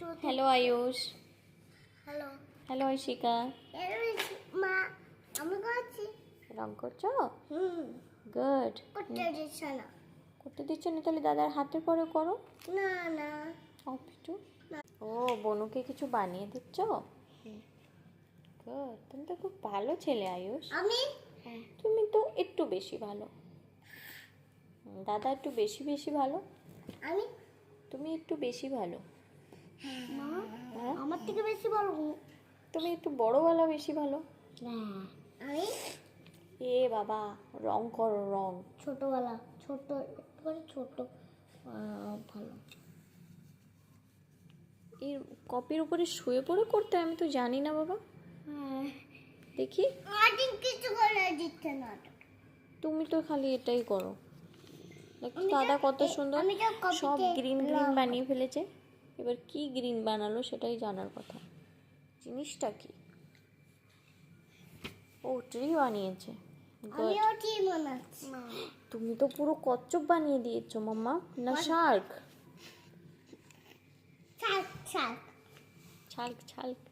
Hello Ayush. Hello hello Aishika. মা, আমি করছি। রং করছো? গুড। করতে দিচ্ছে না। করতে দিচ্ছ না? তাহলে দাদার হাতে করে করো। না না একটু। ও বনুকে কিছু বানিয়ে দিচ্ছ? গুড, তুমি তো খুব ভালো ছেলে আয়ুষ। আমি তুমি তো একটু বেশি ভালো। দাদা একটু বেশি বেশি ভালো, আমি তুমি একটু বেশি ভালো। মা, হ্যাঁ, আমার থেকে বেশি বড় তুমি একটু বড়ওয়ালা বেশি ভালো। না। আমি এ বাবা, রং করো রং। ছোটবেলা, ছোট একটুখানি ছোট ভালো। এই কপির উপরে শুয়ে পড়ে করতে আমি তো জানি না বাবা। দেখি, আজ কিছু করে দিচ্ছে না। তুমি তো খালি এটাই করো। দেখো আমি দাদা তো- কত সুন্দর আমি তো কপিতে সব গ্রিন গ্রিন লাল বানিয়ে ফেলেছে। এবার কি গ্রিন বানালো সেটাই জানার কথা। জিনিসটা কি? ও ট্রি বানিয়েছে। Good. আমিও কি বানাচ্ছি। তুমি তো পুরো কচ্ছপ বানিয়ে দিয়েছো মাম্মা। না শার্ক? শাক শাক শার্ক শার্ক।